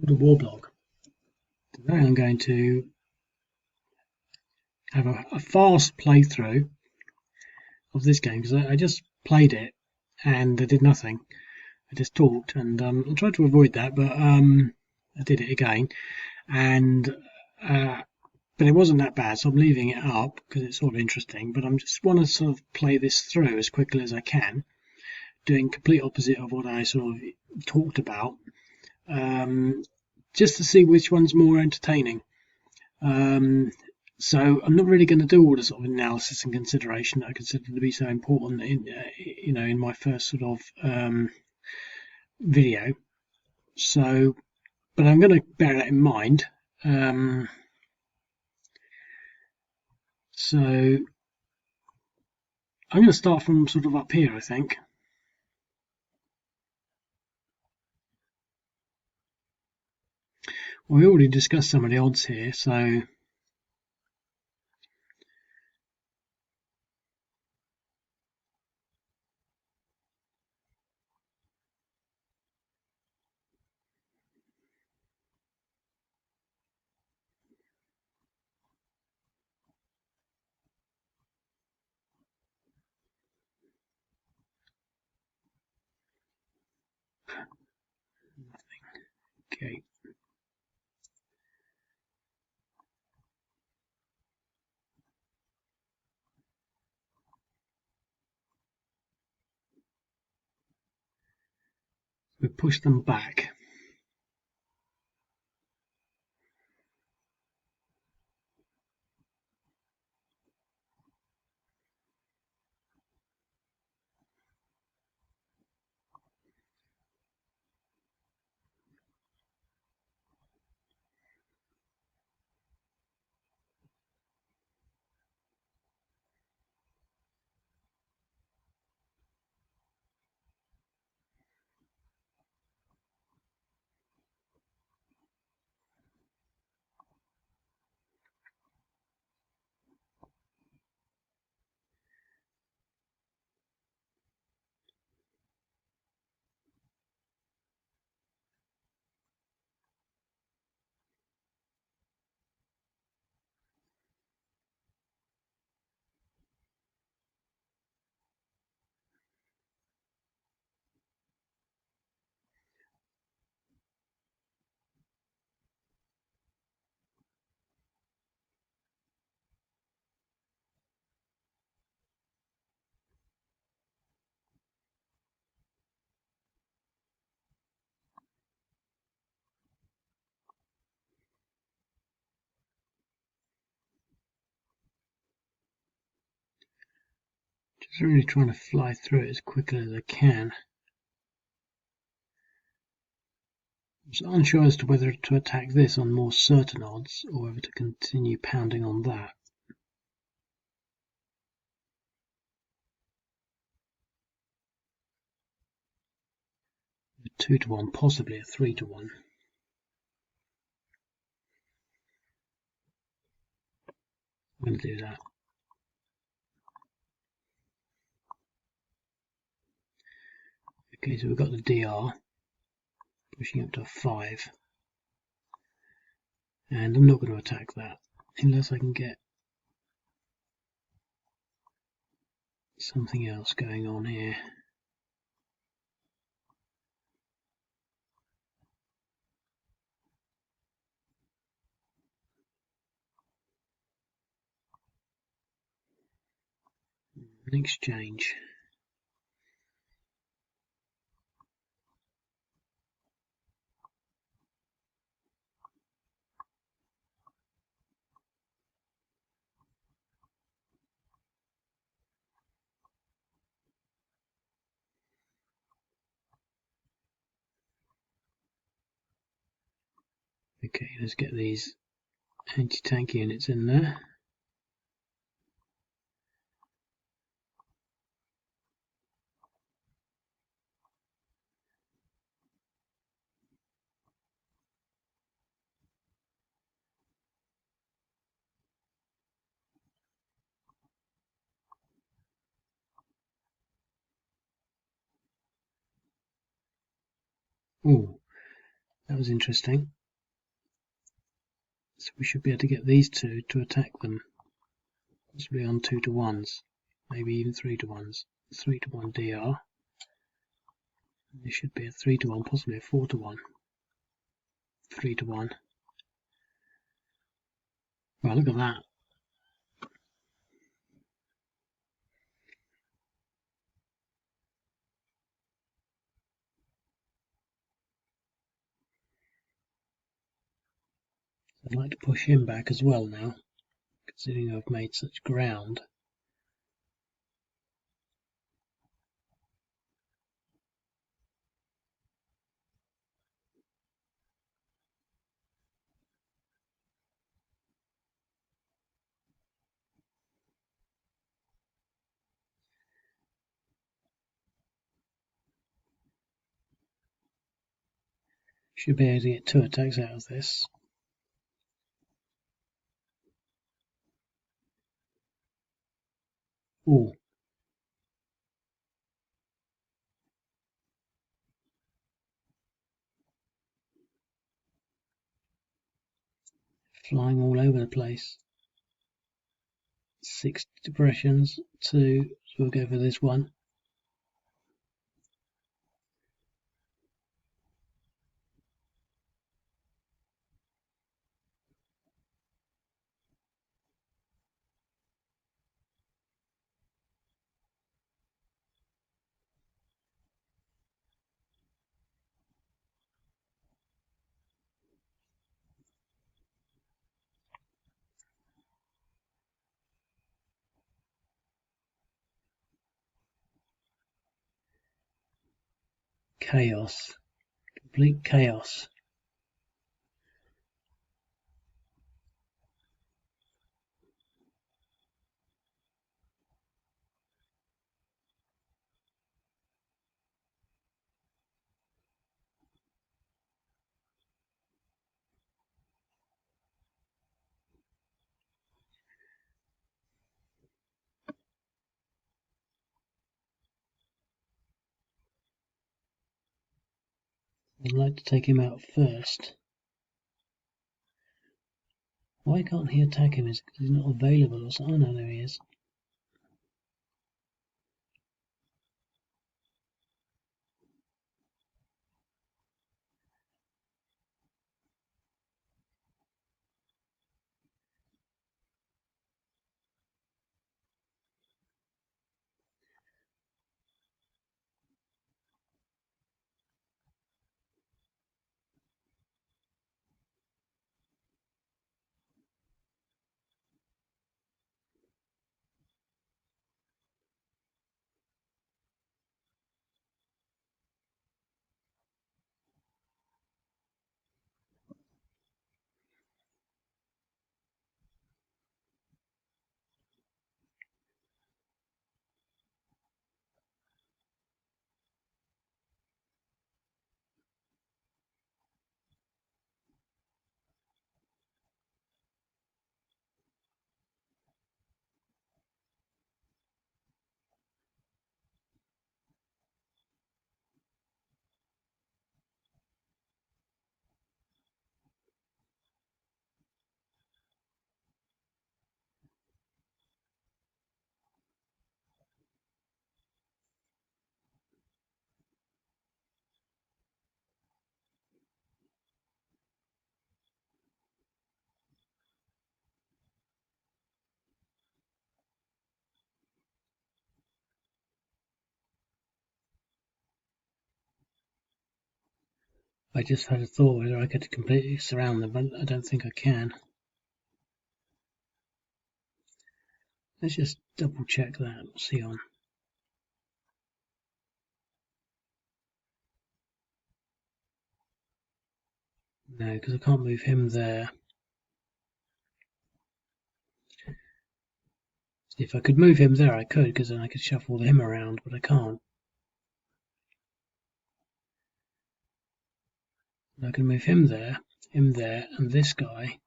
called a war blog. Today I'm going to have a fast playthrough of this game because I just played it and I did nothing. I just talked and I tried to avoid that, but I did it again, and but it wasn't that bad, so I'm leaving it up because it's sort of interesting. But I just want to sort of play this through as quickly as I can, doing complete opposite of what I sort of talked about, just to see which one's more entertaining. So I'm not really going to do all the sort of analysis and consideration that I consider to be so important in my first sort of video. So, but I'm going to bear that in mind. So I'm going to start from sort of up here, I think. Well, we already discussed some of the odds here, so okay. We push them back. Just really trying to fly through it as quickly as I can. I'm unsure as to whether to attack this on more certain odds or whether to continue pounding on that. 2-1, possibly a 3-1. I'm going to do that. Okay, so we've got the DR pushing up to a 5, and I'm not going to attack that unless I can get something else going on here. An exchange. Okay, let's get these anti-tank units in there. Oh, That was interesting. So we should be able to get these two to attack them. Possibly on 2-to-1s. Maybe even 3-to-1s. 3-to-1 DR. This should be a 3-to-1, possibly a 4-to-1. 3-to-1. Well, look at that. I'd like to push him back as well now, considering I've made such ground. Should be able to get 2 attacks out of this. Ooh. Flying all over the place. 6 depressions, 2, so we'll go for this one. Chaos. Complete chaos. I'd like to take him out first. Why can't he attack him? Is it because he's not available or something? Oh no, there he is. I just had a thought whether I could completely surround them, but I don't think I can. Let's just double check that. What's he on? No, because I can't move him there. If I could move him there, I could, because then I could shuffle him around, but I can't. I can move him there, and this guy.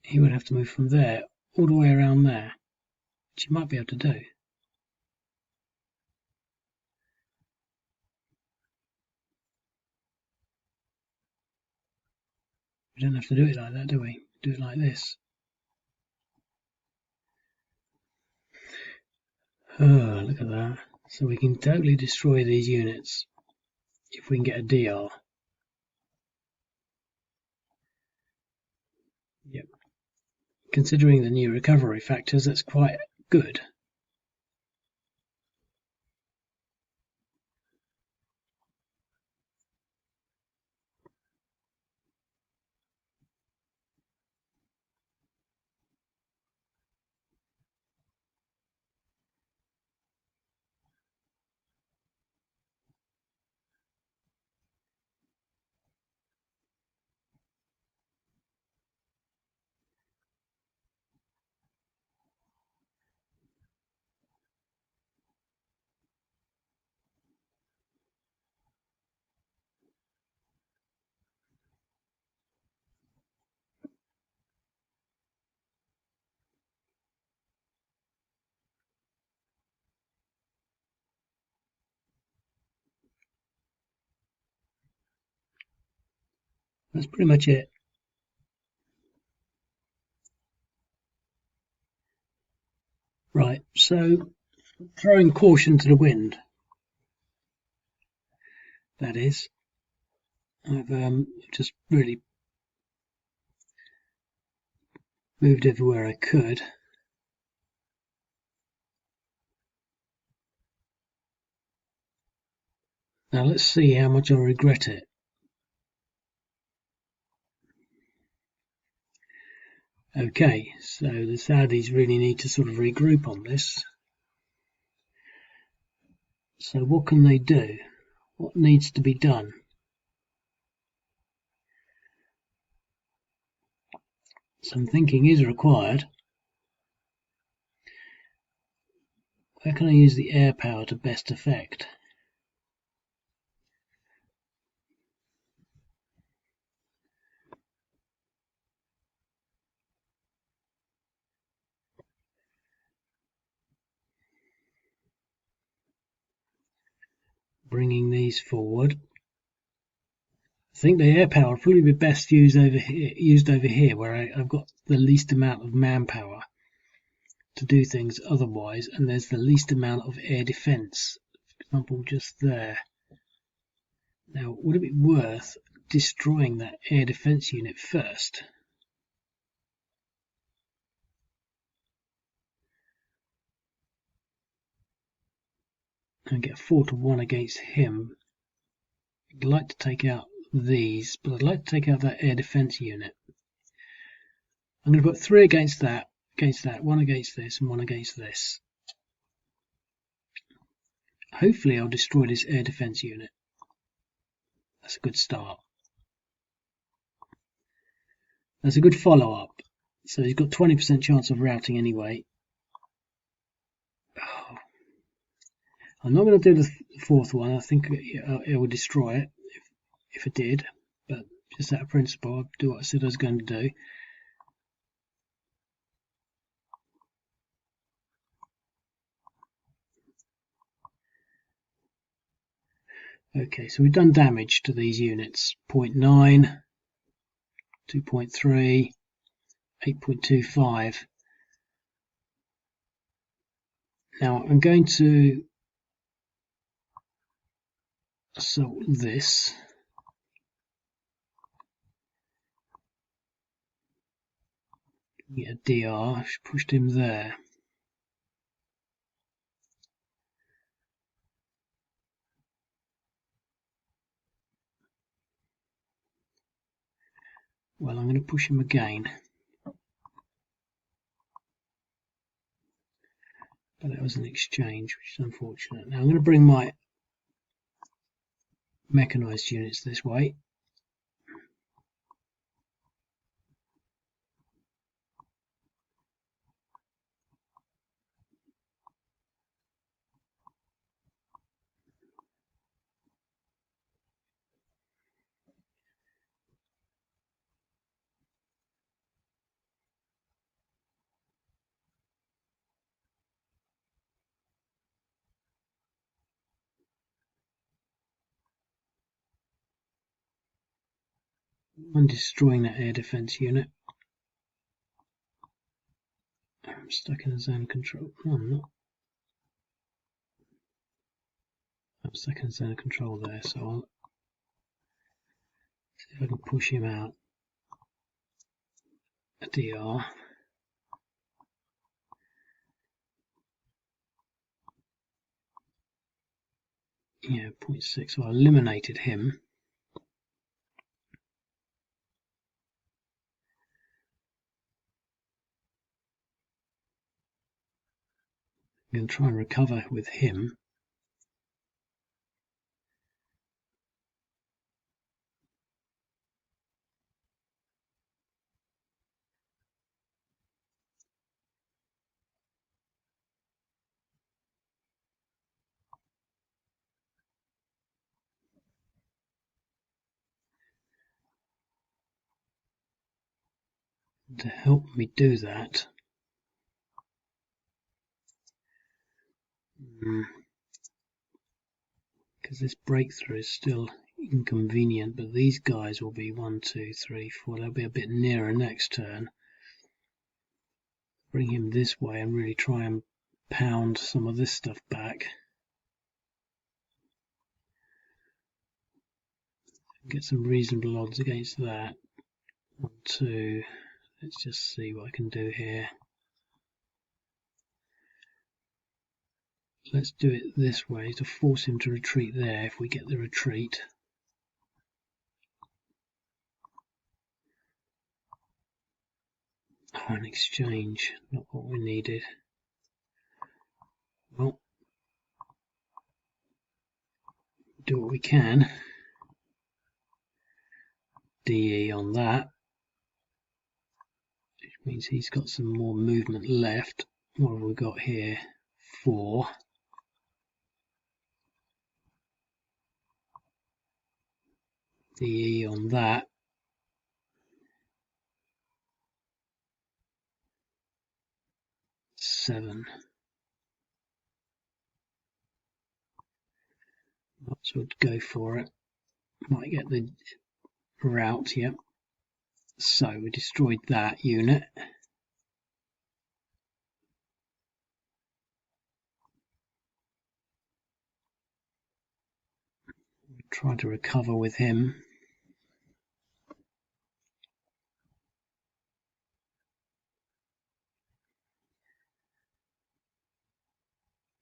He would have to move from there all the way around there, which he might be able to do. We don't have to do it like that, do we? Do it like this. Oh, look at that. So we can totally destroy these units if we can get a DR. Yep. Considering the new recovery factors, that's quite good. That's pretty much it. Right, so throwing caution to the wind, that is. I've just really moved everywhere I could. Now let's see how much I regret it. Okay, so the Saudis really need to sort of regroup on this. So what can they do? What needs to be done? Some thinking is required. Where can I use the air power to best effect? Bringing these forward. I think the air power will probably be best used over here, where I've got the least amount of manpower to do things otherwise, and there's the least amount of air defense. For example, just there. Now, would it be worth destroying that air defense unit first? And get 4-1 against him. I'd like to take out these, but I'd like to take out that air defense unit. I'm going to put 3 against that, 1 against this, and 1 against this. Hopefully I'll destroy this air defense unit. That's a good start. That's a good follow-up. So he's got 20% chance of routing anyway. Oh. I'm not going to do the 4th one. I think it will destroy it if it did. But just out of principle, I'll do what I said I was going to do. Okay, so we've done damage to these units. 0.9, 2.3, 8.25. Now I'm going to assault this. Get a DR, I've pushed him there. Well, I'm going to push him again. But that was an exchange, which is unfortunate. Now I'm going to bring my mechanized units this way. I'm destroying that air defense unit. I'm stuck in a zone of control. No, I'm not. I'm stuck in a zone of control there, so I'll see if I can push him out. A DR. Yeah, 0.6. So I eliminated him. I'm going to try and recover with him. To help me do that, because this breakthrough is still inconvenient, but these guys will be 1, 2, 3, 4. They'll be a bit nearer next turn. Bring him this way and really try and pound some of this stuff back. Get some reasonable odds against that. 1, 2. Let's just see what I can do here. Let's do it this way to force him to retreat there if we get the retreat. Oh, an exchange, not what we needed. Well, do what we can. DE on that, which means he's got some more movement left. What have we got here? 4. DE on that. Seven. Might as well go for it. Might get the route, yep. So we destroyed that unit. Try to recover with him.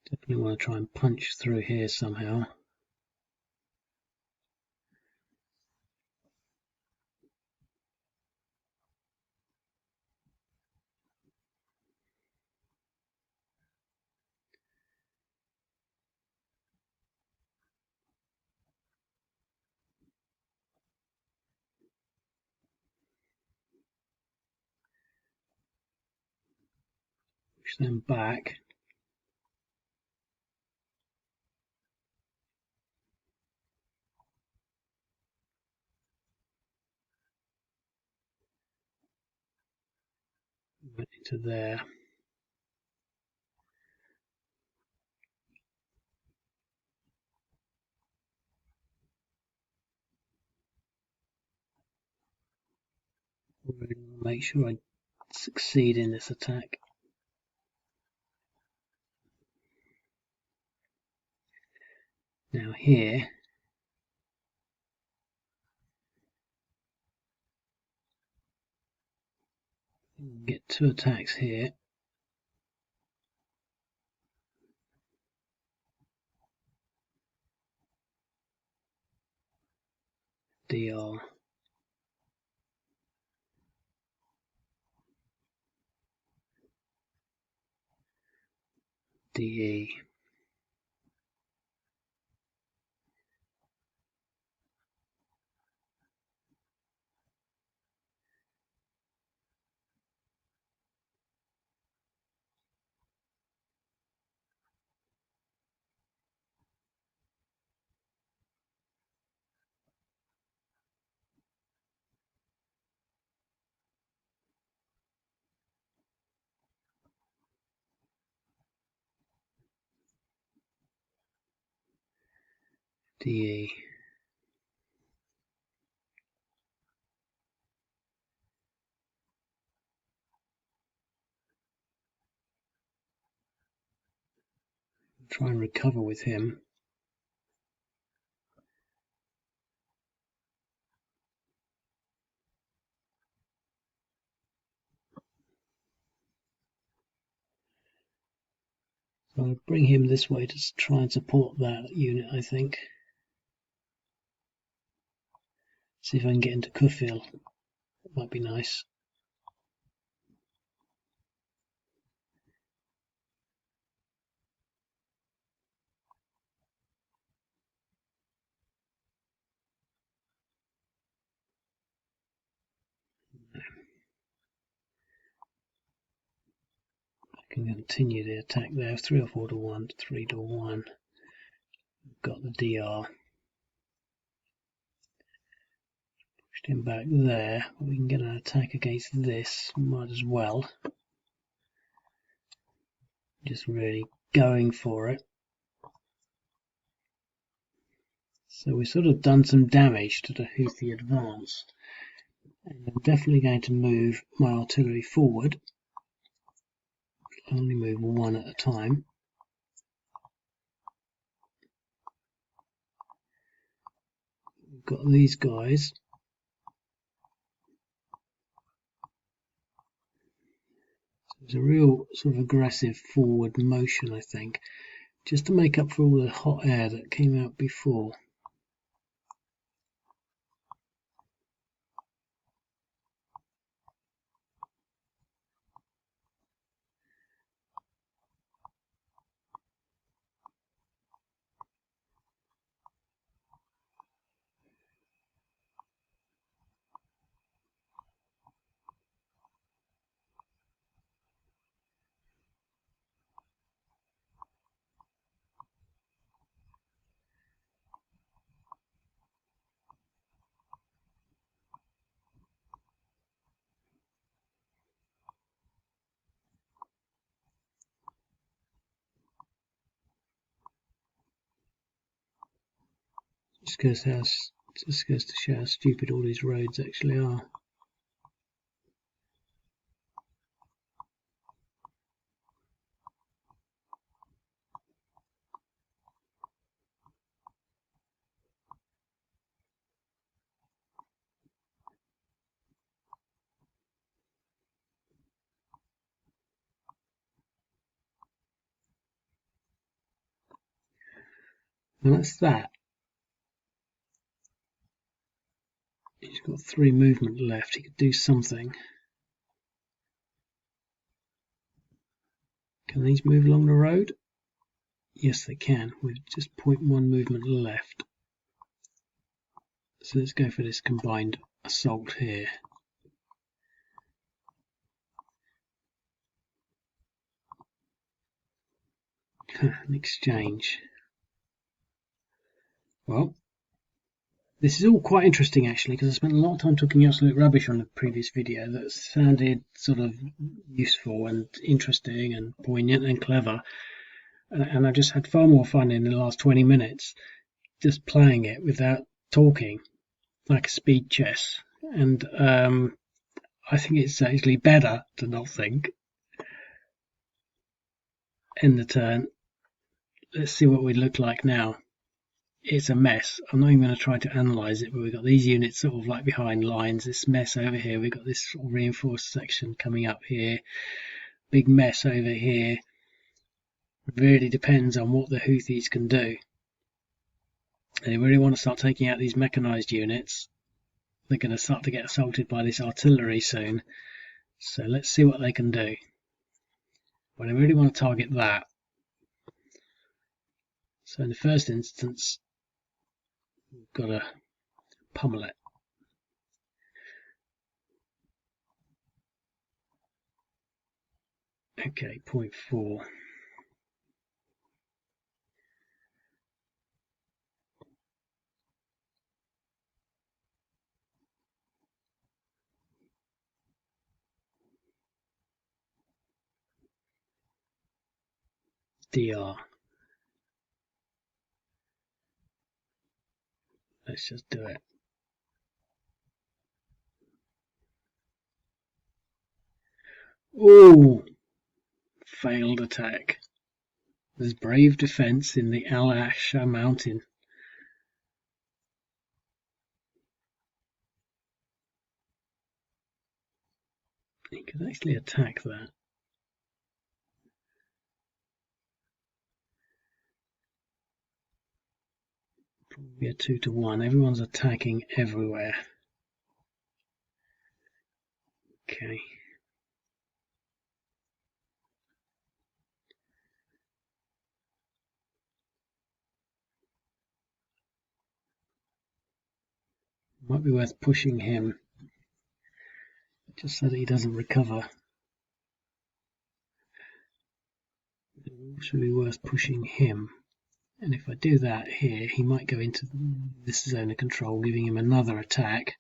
Definitely want to try and punch through here somehow. Push them back. Right into there. Really want to make sure I succeed in this attack. Now here, get 2 attacks here. DR. DE. DE. try and recover with him. So I'll bring him this way to try and support that unit, I think. See if I can get into Kufil. That might be nice. I can continue the attack there. 3 or 4 to 1, 3 to 1. Got the DR. Pushed him back there. We can get an attack against this. Might as well. Just really going for it. So we've sort of done some damage to the Houthi advance. And I'm definitely going to move my artillery forward. Only move one at a time. We've got these guys. There's a real sort of aggressive forward motion, I think, just to make up for all the hot air that came out before. Just goes to show how stupid all these roads actually are. And that's that. He's got 3 movement left. He could do something. Can these move along the road? Yes, they can. With just 0.1 movement left. So let's go for this combined assault here. An exchange. Well, this is all quite interesting actually, because I spent a lot of time talking absolute rubbish on the previous video that sounded sort of useful and interesting and poignant and clever, and I just had far more fun in the last 20 minutes just playing it without talking, like a speed chess. And I think it's actually better to not think. End the turn. Let's see what we look like now. It's a mess. I'm not even going to try to analyse it, but we've got these units sort of like behind lines, this mess over here, we've got this sort of reinforced section coming up here, big mess over here. It really depends on what the Houthis can do. They really want to start taking out these mechanised units. They're going to start to get assaulted by this artillery soon, so let's see what they can do. But I really want to target that. So in the first instance, we've got to pummel it. Okay, 0.4. DR. Let's just do it. Ooh! Failed attack. There's brave defense in the Al Asha mountain. He could actually attack that. Probably a 2-1. Everyone's attacking everywhere. Okay. Might be worth pushing him, just so that he doesn't recover. It should be worth pushing him. And if I do that here, he might go into this zone of control, giving him another attack.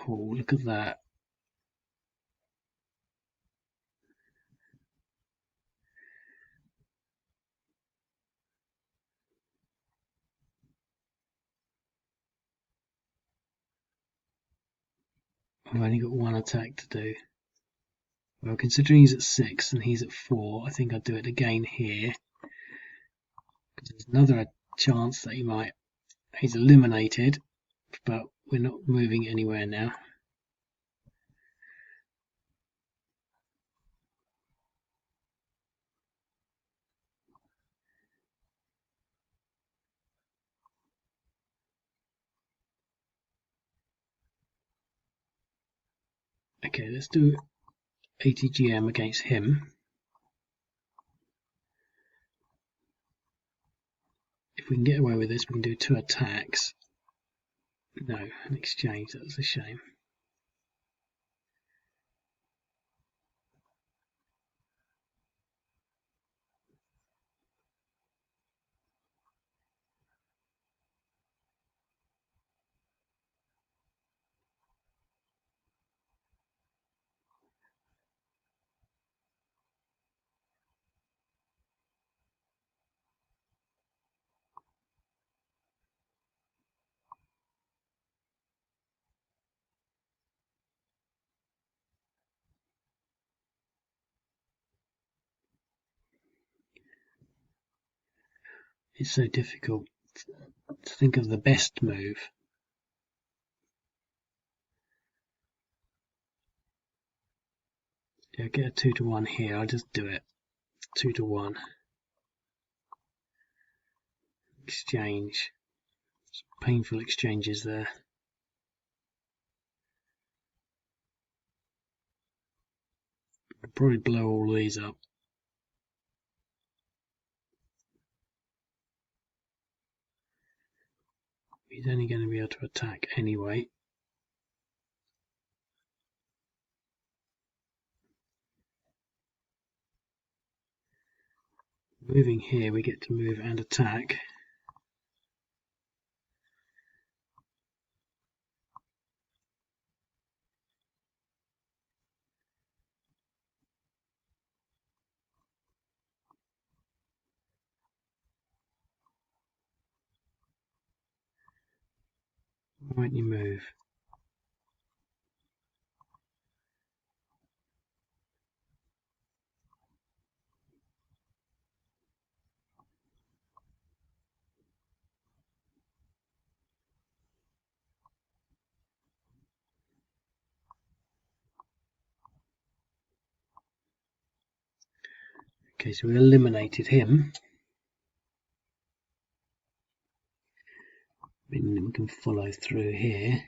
Oh, look at that. I've only got one attack to do. Well, considering he's at 6 and he's at 4, I think I'd do it again here. There's another chance that he's eliminated, but we're not moving anywhere now. Okay, let's do ATGM against him. If we can get away with this, we can do 2 attacks. No, an exchange, that's a shame. It's so difficult to think of the best move. Yeah, get a 2-1 here. I'll just do it. 2-1. Exchange. Some painful exchanges there. I'll probably blow all these up. He's only going to be able to attack anyway. Moving here, we get to move and attack. Why don't you move? Okay, so we eliminated him. Then we can follow through here.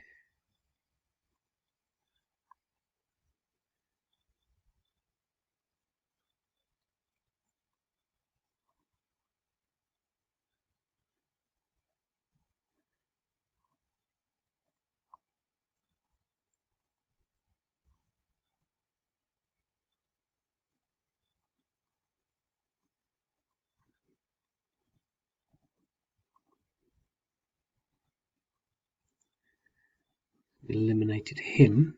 Eliminated him.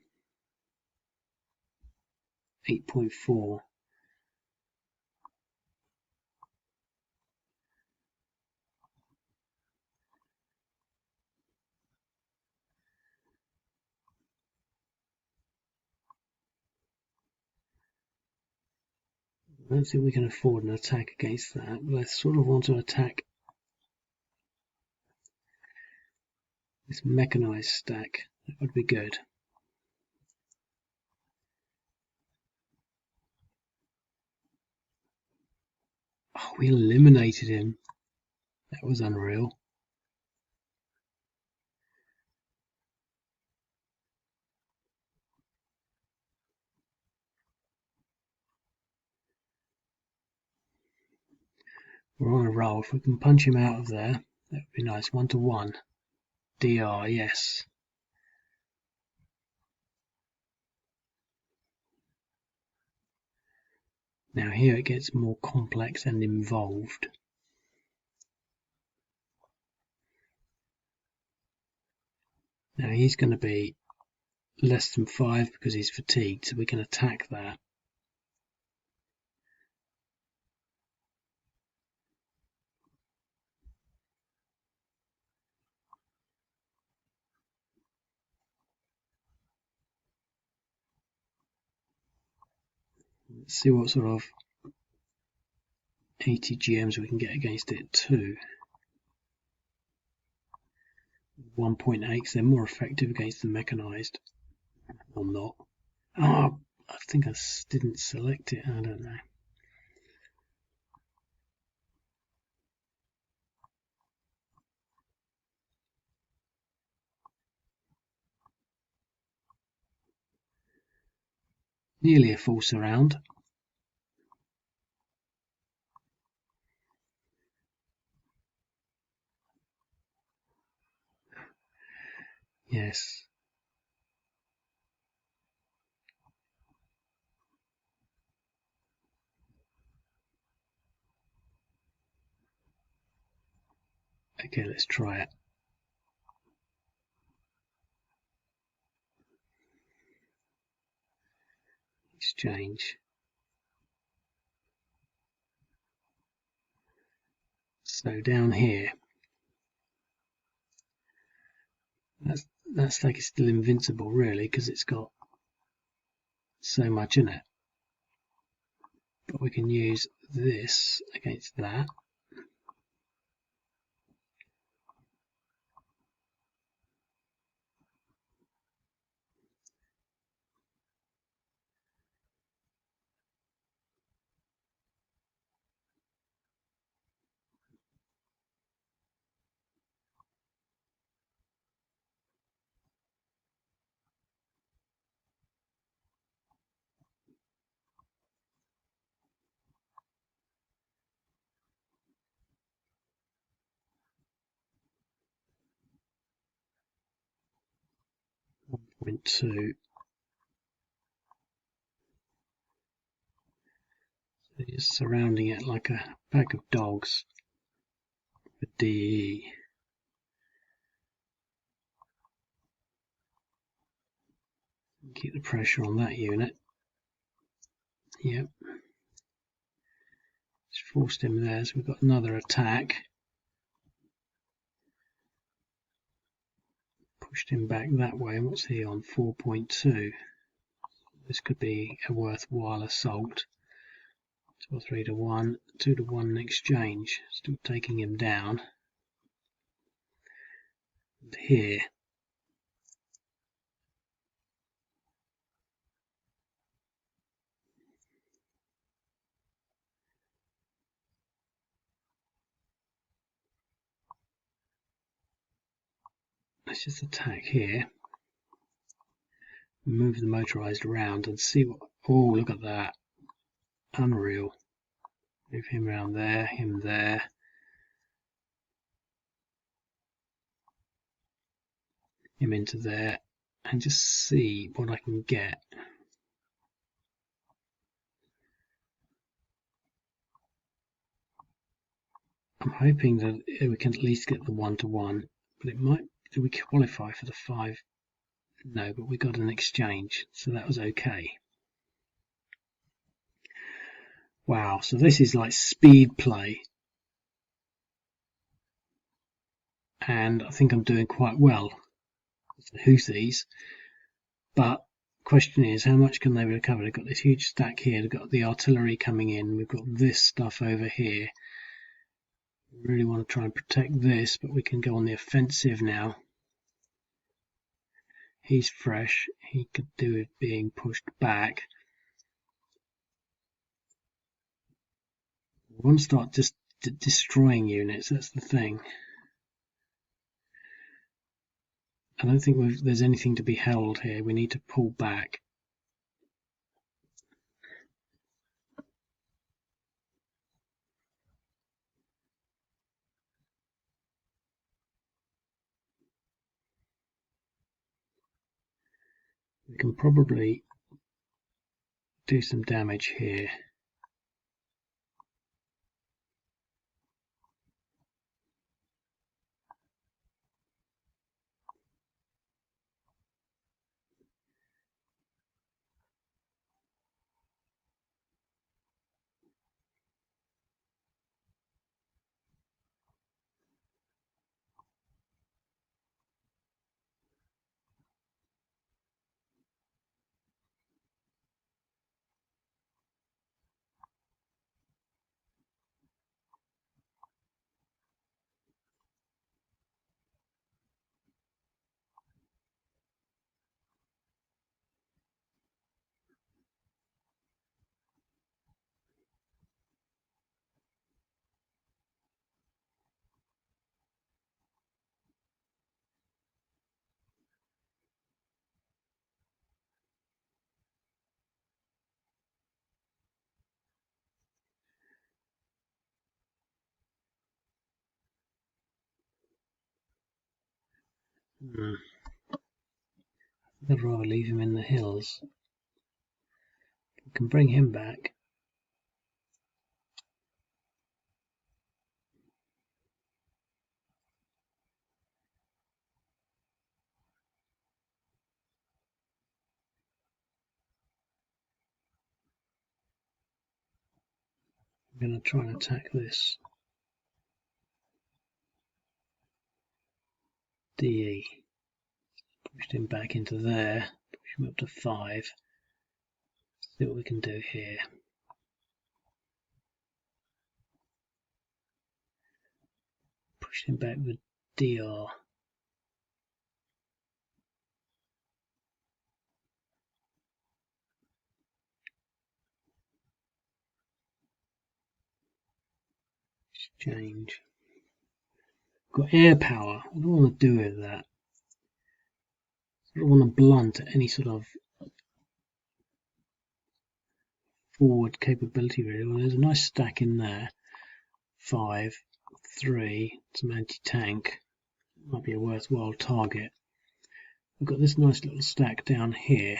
8.4. I don't think we can afford an attack against that, but I sort of want to attack this mechanized stack. That would be good. Oh, we eliminated him. That was unreal. We're on a roll. If we can punch him out of there, that would be nice. 1-1. DR, yes. Now here it gets more complex and involved. Now he's going to be less than 5 because he's fatigued, so we can attack that. Let's see what sort of 80 GMs we can get against it too. 1.8, because they're more effective against the mechanized. Or not. Oh, I think I didn't select it. I don't know. Nearly a full surround. Yes. Okay, let's try it. Exchange. So down here, that stack is still invincible really because it's got so much in it. But we can use this against that. Point 2. So just surrounding it like a pack of dogs with DE. Keep the pressure on that unit. Yep. Just forced him there, so we've got another attack. Pushed him back that way. What's he on? 4.2. This could be a worthwhile assault. 2 or 3-1, 2-1 in exchange. Still taking him down. And here, let's just attack here. Move the motorized around and see what. Oh, look at that! Unreal. Move him around there, him there. Him into there, and just see what I can get. I'm hoping that we can at least get the 1-1, but it might. Do we qualify for the 5? No, but we got an exchange, so that was okay. Wow, so this is like speed play, and I think I'm doing quite well. The Houthis, but question is, how much can they recover? They've got this huge stack here. They've got the artillery coming in. We've got this stuff over here. We really want to try and protect this, but we can go on the offensive now. He's fresh. He could do with being pushed back. We want to start just destroying units. That's the thing. I don't think there's anything to be held here. We need to pull back. We can probably do some damage here. I'd rather leave him in the hills. We can bring him back. I'm going to try and attack this DE. Pushed him back into there. Push him up to 5. See what we can do here. Push him back with DR. Exchange. Got air power. I don't want to do with that. I don't want to blunt any sort of forward capability really. Well, there's a nice stack in there. 5, 3, some anti-tank. Might be a worthwhile target. We've got this nice little stack down here.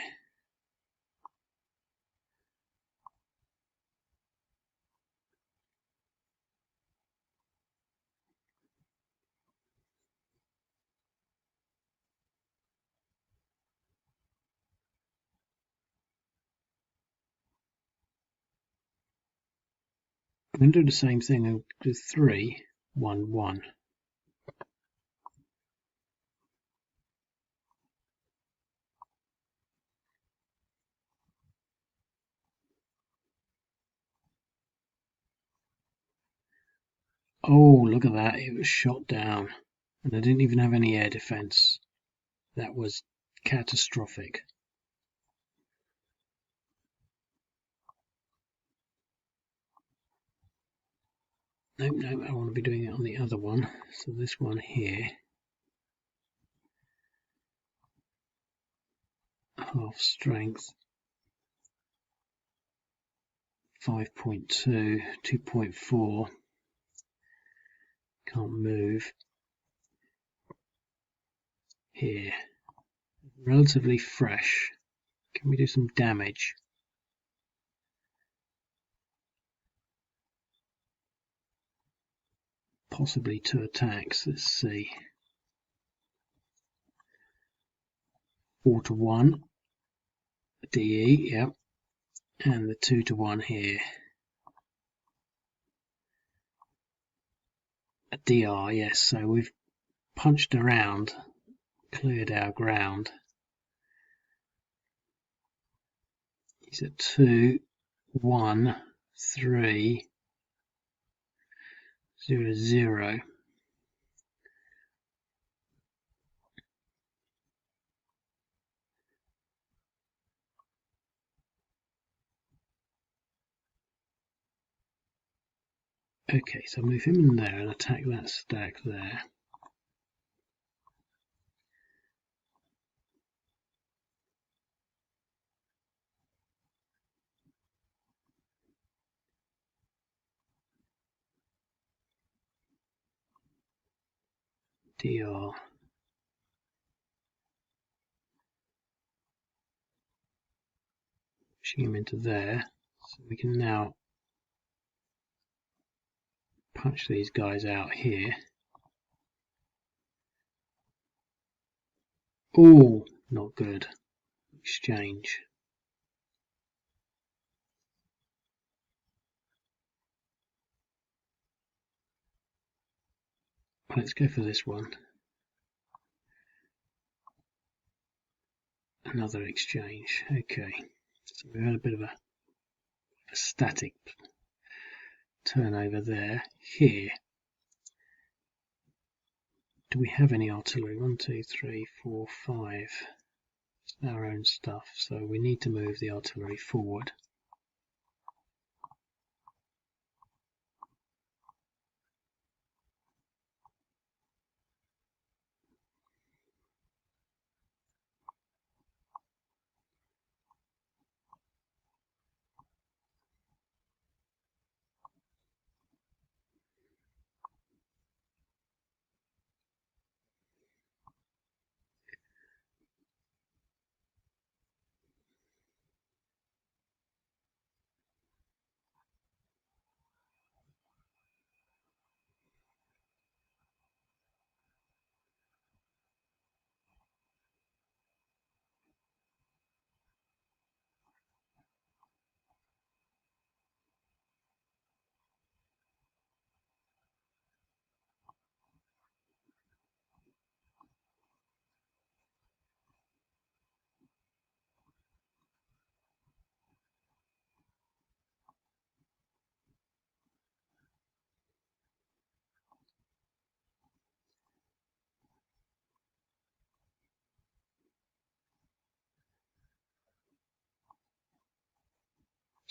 I'm going to do the same thing with 3, 1, 1. Oh, look at that. It was shot down. And I didn't even have any air defense. That was catastrophic. Nope, nope, I want to be doing it on the other one. So this one here. Half strength. 5.2, 2.4. Can't move. Here. Relatively fresh. Can we do some damage? Possibly 2 attacks. Let's see. 4 to 1. DE, yep. And the 2 to 1 here. A DR, yes. So we've punched around, cleared our ground. He's at 2, 1, 3, 0, 0. Okay, so move him in there and attack that stack there. DR. Pushing him into there. So we can now punch these guys out here. Oh, not good. Exchange. Let's go for this one. Another exchange. Okay, so we had a bit of a static turnover there. Here, do we have any artillery? 1, 2, 3, 4, 5. It's our own stuff, so we need to move the artillery forward.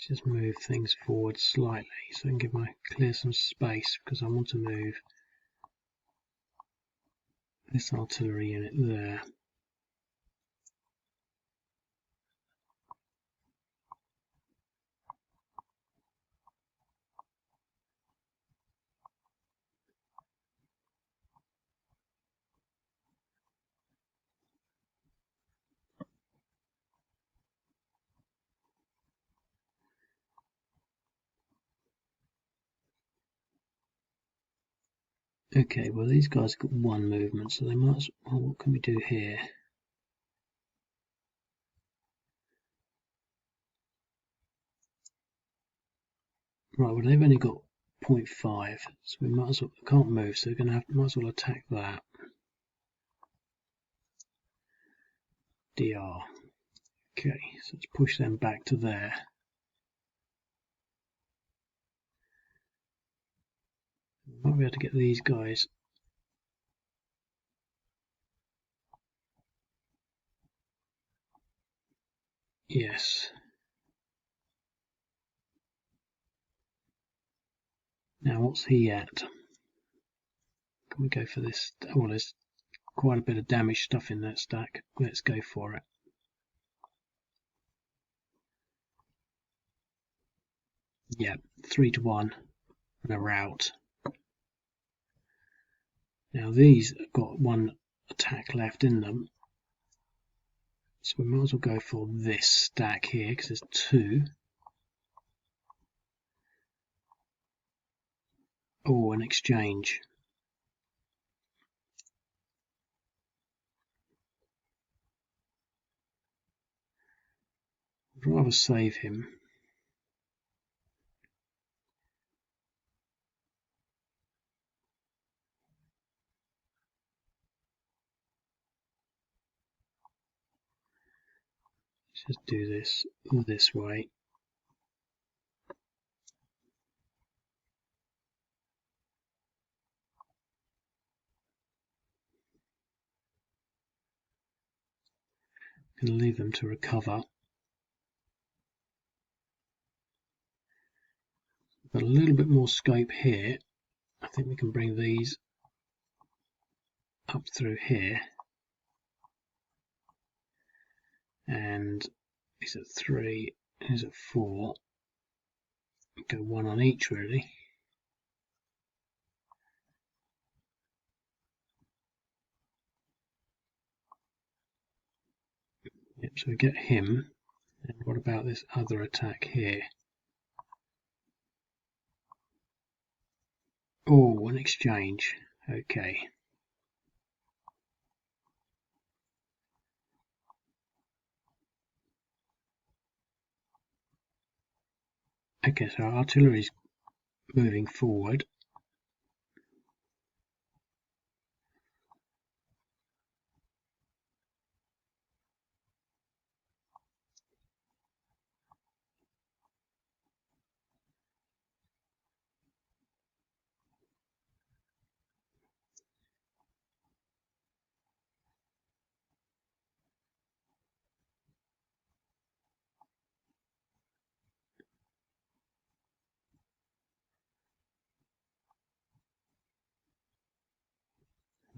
Just move things forward slightly so I can give clear some space, because I want to move this artillery unit there. Okay, well these guys got one movement, so they might. Well, what can we do here? Right, well they've only got 0.5, so we might as well. Can't move, so we're gonna have might as well attack that. DR. Okay, so let's push them back to there. Might be able to get these guys. Yes. Now what's he at? Can we go for this? Oh, there's quite a bit of damaged stuff in that stack. Let's go for it. Yeah, 3 to 1 and a rout. Now these have got one attack left in them, so we might as well go for this stack here because there's 2. Oh, an exchange. I'd rather save him. Let's just do this this way. I'm going to leave them to recover. Got a little bit more scope here. I think we can bring these up through here. And he's at 3, he's at 4. Go one on each really. Yep, so we get him. And what about this other attack here? Oh, an exchange. Okay. Okay, so our artillery's moving forward.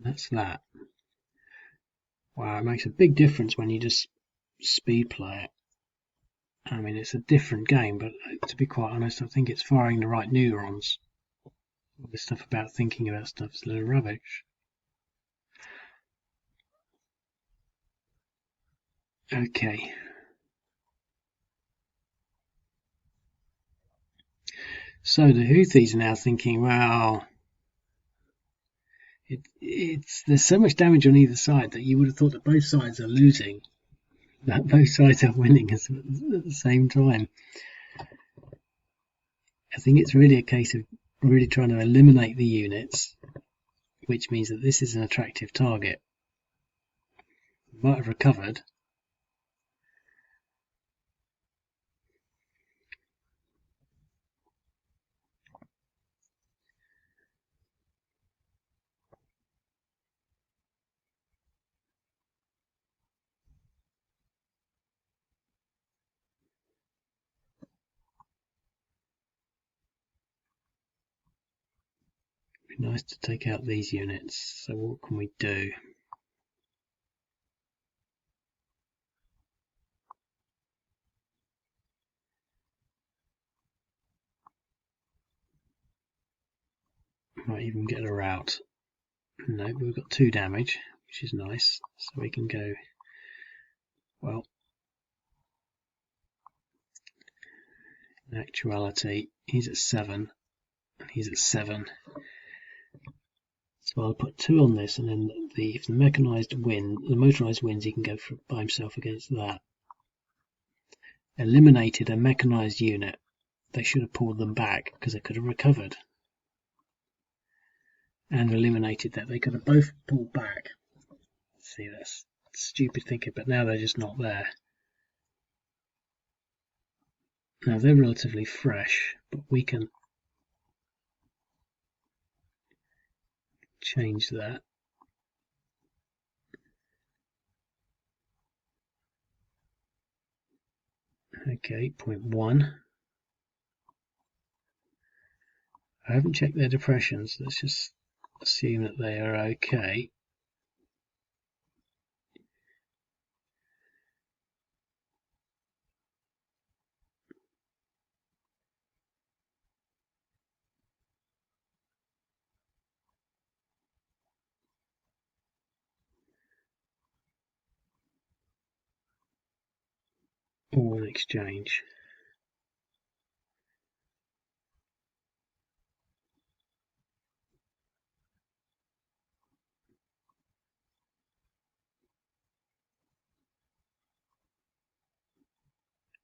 That's that. Wow, it makes a big difference when you just speed play it. I mean, it's a different game, but to be quite honest, I think it's firing the right neurons. All this stuff about thinking about stuff is a little rubbish. Okay. So the Houthis are now thinking, well, there's so much damage on either side that you would have thought that both sides are losing, that both sides are winning at the same time. I think it's really a case of really trying to eliminate the units, which means that this is an attractive target. Might have recovered. It'd be nice to take out these units. So what can we do? Might even get her out. No, but we've got 2 damage, which is nice. So we can go, well, in actuality, he's at 7, and he's at 7. So I'll put 2 on this, and then if the mechanized win, the motorized wins, he can go by himself against that. Eliminated a mechanized unit. They should have pulled them back because they could have recovered. And eliminated that. They could have both pulled back. See, that's stupid thinking, but now they're just not there. Now they're relatively fresh, but we can change that. Okay, 0.1. I haven't checked their depressions. Let's just assume that they are okay. Or an exchange.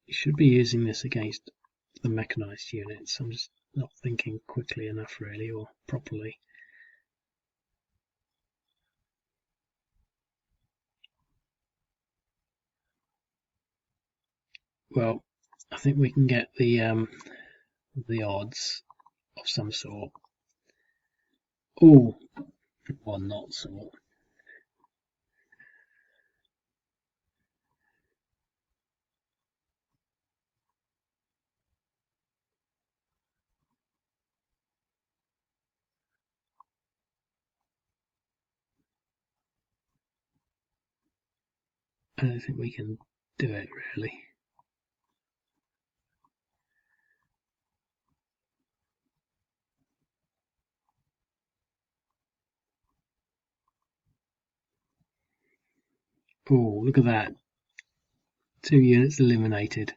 You should be using this against the mechanized units. I'm just not thinking quickly enough really, or properly. Well, I think we can get the odds of some sort. Oh, or not sort. I don't think we can do it really. Oh, look at that. 2 units eliminated.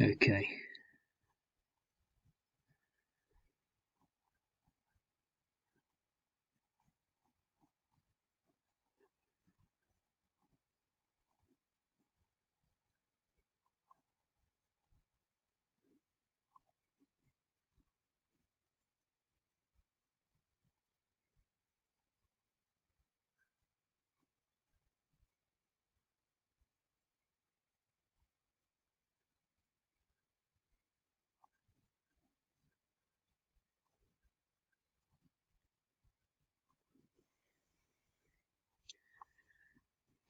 Okay.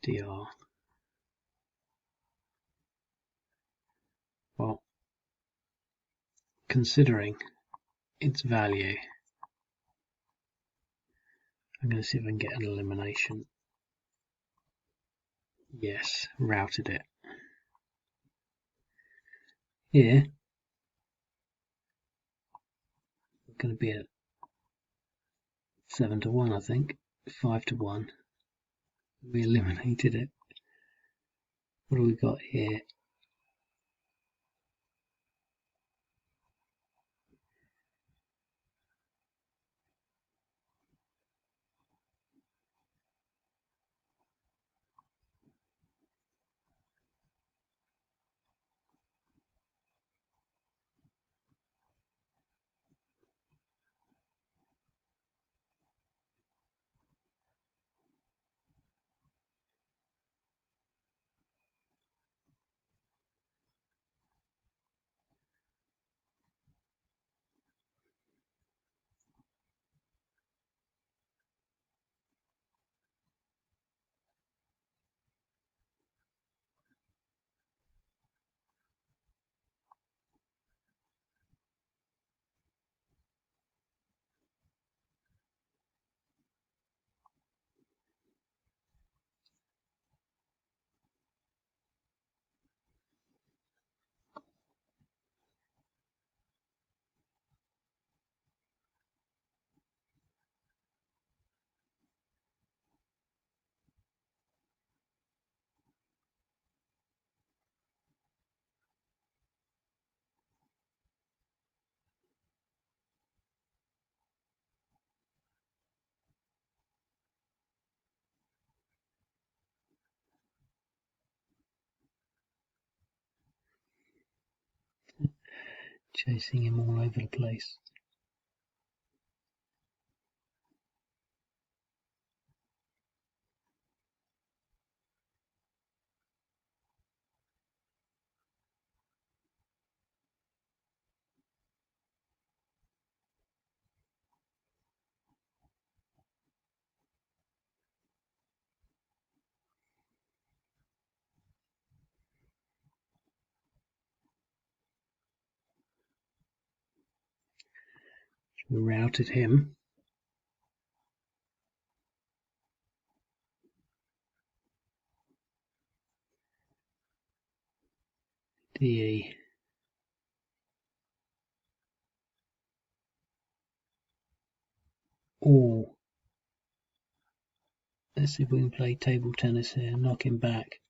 DR. Well, considering its value, I'm going to see if I can get an elimination. Yes, routed it. Here, we're going to be at 7-1, I think. 5-1. We eliminated it. What do we got here? Chasing him all over the place. We routed him. DE. Oh, let's see if we can play table tennis here. Knock him back.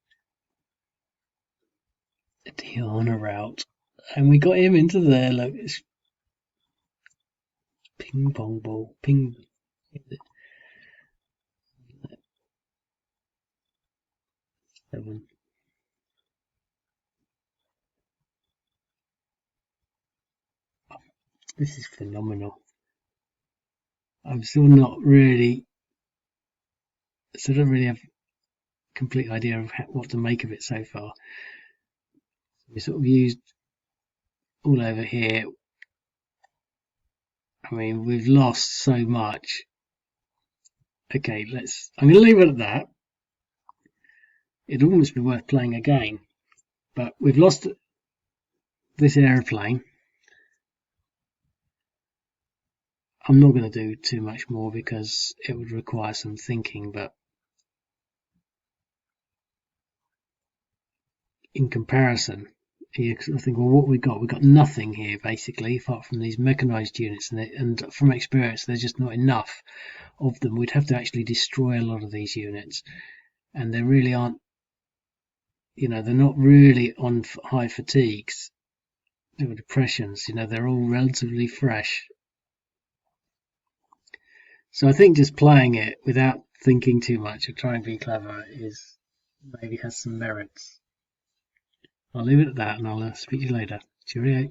DE on a route. And we got him into there. Look, it's ping pong ball. Ping. 7. This is phenomenal. I'm still not really, so I don't really have a complete idea of what to make of it so far. We sort of used all over here. I mean, we've lost so much. Okay, I'm going to leave it at that. It'd almost be worth playing again, but we've lost this aeroplane. I'm not going to do too much more because it would require some thinking, but in comparison, you think, well, what we've got nothing here basically, apart from these mechanized units, and from experience, there's just not enough of them. We'd have to actually destroy a lot of these units, and they really aren't, they're not really on high fatigues or depressions. They're all relatively fresh. So I think just playing it without thinking too much or trying to be clever maybe has some merits. I'll leave it at that, and I'll speak to you later. Cheerio.